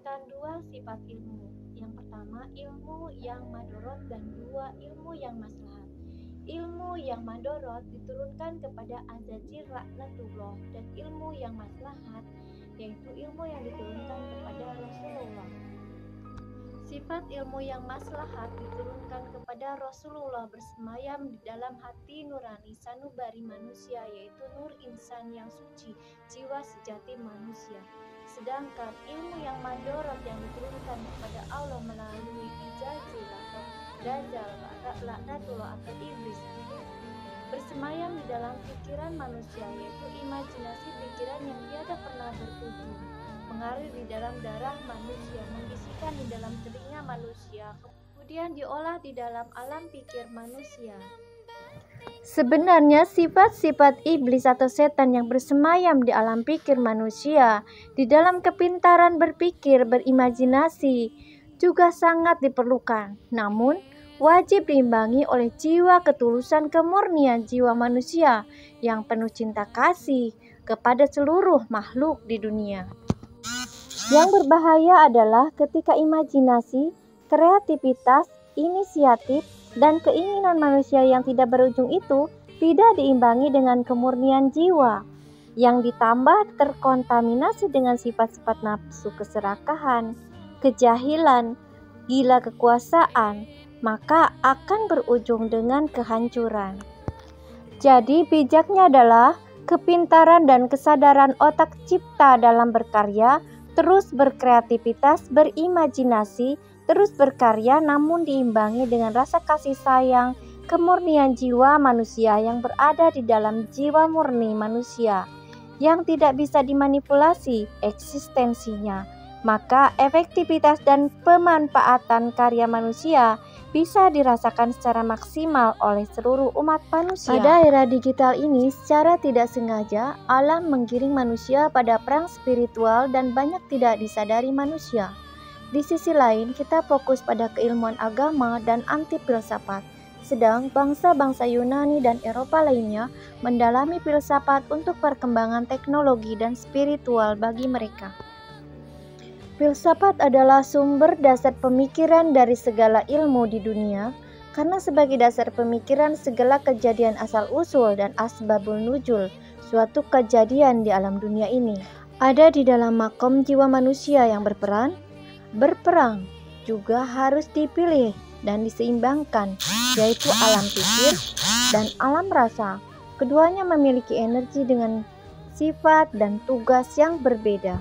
diturunkan dua sifat ilmu. Yang pertama, ilmu yang madorot, dan dua, ilmu yang maslahat. Ilmu yang madorot diturunkan kepada Azazil laknatullah, dan ilmu yang maslahat yaitu ilmu yang diturunkan kepada Rasulullah. Sifat ilmu yang maslahat diturunkan kepada Rasulullah bersemayam di dalam hati nurani sanubari manusia, yaitu nur insan yang suci, jiwa sejati manusia. Sedangkan ilmu yang madorot yang diturunkan kepada Allah melalui Azazil atau Dajjal laknatullah atau iblis bersemayam di dalam pikiran manusia, yaitu imajinasi pikiran yang tiada pernah berujung, mengalir di dalam darah manusia, membisikkan di dalam telinga manusia, kemudian diolah di dalam alam pikir manusia. Sebenarnya sifat-sifat iblis atau setan yang bersemayam di alam pikir manusia, di dalam kepintaran berpikir, berimajinasi, juga sangat diperlukan. Namun, wajib diimbangi oleh jiwa ketulusan kemurnian jiwa manusia yang penuh cinta kasih kepada seluruh makhluk di dunia. Yang berbahaya adalah ketika imajinasi, kreativitas, inisiatif, dan keinginan manusia yang tidak berujung itu tidak diimbangi dengan kemurnian jiwa, yang ditambah terkontaminasi dengan sifat-sifat nafsu keserakahan, kejahilan, gila kekuasaan, maka akan berujung dengan kehancuran. Jadi bijaknya adalah kepintaran dan kesadaran otak cipta dalam berkarya, terus berkreativitas, berimajinasi, terus berkarya, namun diimbangi dengan rasa kasih sayang, kemurnian jiwa manusia yang berada di dalam jiwa murni manusia, yang tidak bisa dimanipulasi eksistensinya. Maka efektivitas dan pemanfaatan karya manusia bisa dirasakan secara maksimal oleh seluruh umat manusia. Pada era digital ini, secara tidak sengaja, alam menggiring manusia pada perang spiritual dan banyak tidak disadari manusia. Di sisi lain, kita fokus pada keilmuan agama dan anti filsafat. Sedang bangsa-bangsa Yunani dan Eropa lainnya mendalami filsafat untuk perkembangan teknologi dan spiritual bagi mereka. Filsafat adalah sumber dasar pemikiran dari segala ilmu di dunia, karena sebagai dasar pemikiran segala kejadian asal-usul dan asbabul nuzul suatu kejadian di alam dunia ini ada di dalam makom jiwa manusia yang berperang juga harus dipilih dan diseimbangkan, yaitu alam pikir dan alam rasa. Keduanya memiliki energi dengan sifat dan tugas yang berbeda.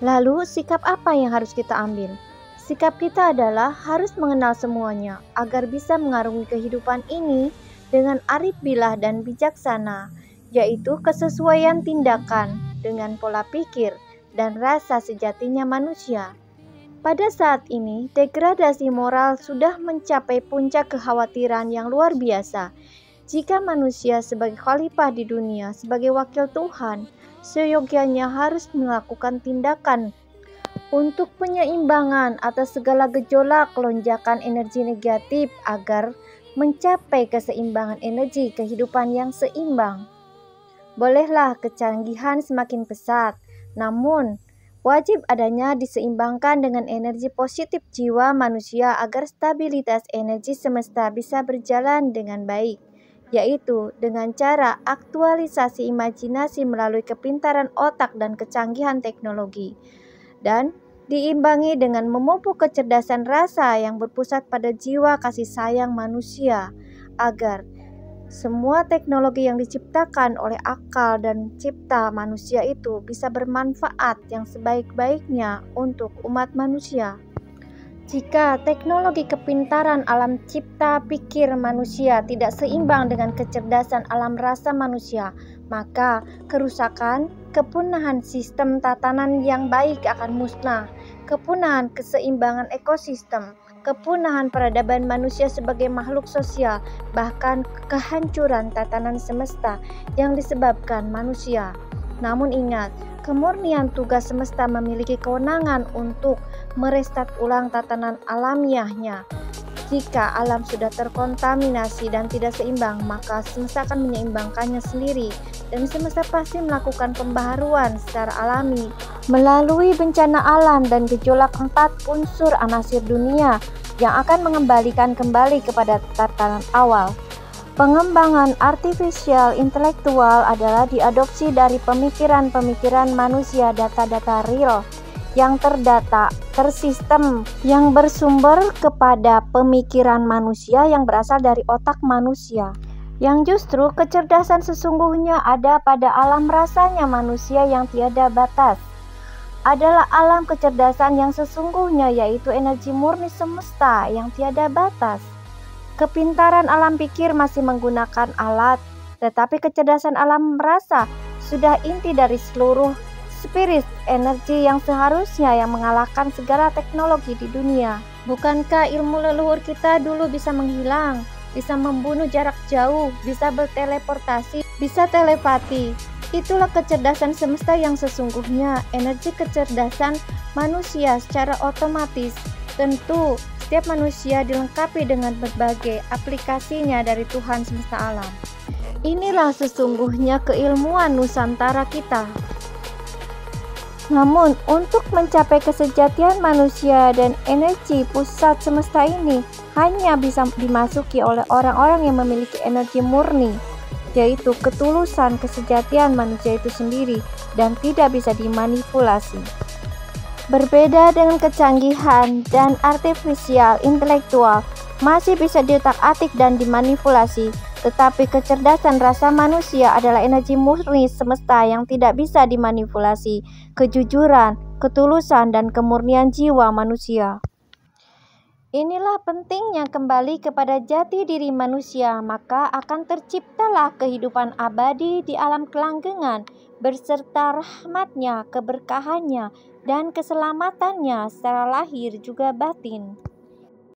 Lalu, sikap apa yang harus kita ambil? Sikap kita adalah harus mengenal semuanya agar bisa mengarungi kehidupan ini dengan arif bilah dan bijaksana, yaitu kesesuaian tindakan dengan pola pikir dan rasa sejatinya manusia. Pada saat ini, degradasi moral sudah mencapai puncak kekhawatiran yang luar biasa. Jika manusia sebagai khalifah di dunia, sebagai wakil Tuhan, seyogyanya harus melakukan tindakan untuk penyeimbangan atas segala gejolak lonjakan energi negatif agar mencapai keseimbangan energi kehidupan yang seimbang. Bolehlah kecanggihan semakin pesat, namun wajib adanya diseimbangkan dengan energi positif jiwa manusia agar stabilitas energi semesta bisa berjalan dengan baik, yaitu dengan cara aktualisasi imajinasi melalui kepintaran otak dan kecanggihan teknologi, dan diimbangi dengan memupuk kecerdasan rasa yang berpusat pada jiwa kasih sayang manusia, agar semua teknologi yang diciptakan oleh akal dan cipta manusia itu bisa bermanfaat yang sebaik-baiknya untuk umat manusia. Jika teknologi kepintaran alam cipta pikir manusia tidak seimbang dengan kecerdasan alam rasa manusia, maka kerusakan, kepunahan sistem tatanan yang baik akan musnah, kepunahan keseimbangan ekosistem, kepunahan peradaban manusia sebagai makhluk sosial, bahkan kehancuran tatanan semesta yang disebabkan manusia. Namun ingat, kemurnian tugas semesta memiliki kewenangan untuk merestart ulang tatanan alamiahnya. Jika alam sudah terkontaminasi dan tidak seimbang, maka semesta akan menyeimbangkannya sendiri, dan semesta pasti melakukan pembaharuan secara alami melalui bencana alam dan gejolak 4 unsur anasir dunia yang akan mengembalikan kembali kepada tatanan awal. Pengembangan artifisial intelektual adalah diadopsi dari pemikiran-pemikiran manusia, data-data real yang terdata, tersistem, yang bersumber kepada pemikiran manusia yang berasal dari otak manusia. Yang justru kecerdasan sesungguhnya ada pada alam rasanya manusia yang tiada batas. Adalah alam kecerdasan yang sesungguhnya, yaitu energi murni semesta yang tiada batas. Kepintaran alam pikir masih menggunakan alat, tetapi kecerdasan alam rasa sudah inti dari seluruh spirit energi yang seharusnya yang mengalahkan segala teknologi di dunia. Bukankah ilmu leluhur kita dulu bisa menghilang, bisa membunuh jarak jauh, bisa berteleportasi, bisa telepati? Itulah kecerdasan semesta yang sesungguhnya, energi kecerdasan manusia secara otomatis. Tentu setiap manusia dilengkapi dengan berbagai aplikasinya dari Tuhan semesta alam. Inilah sesungguhnya keilmuan Nusantara kita. Namun, untuk mencapai kesejatian manusia dan energi pusat semesta ini hanya bisa dimasuki oleh orang-orang yang memiliki energi murni, yaitu ketulusan kesejatian manusia itu sendiri, dan tidak bisa dimanipulasi. Berbeda dengan kecanggihan dan artifisial intelektual, masih bisa diotak-atik dan dimanipulasi. Tetapi kecerdasan rasa manusia adalah energi murni semesta yang tidak bisa dimanipulasi, kejujuran, ketulusan, dan kemurnian jiwa manusia. Inilah pentingnya kembali kepada jati diri manusia, maka akan terciptalah kehidupan abadi di alam kelanggengan, berserta rahmatnya, keberkahannya, dan keselamatannya secara lahir juga batin.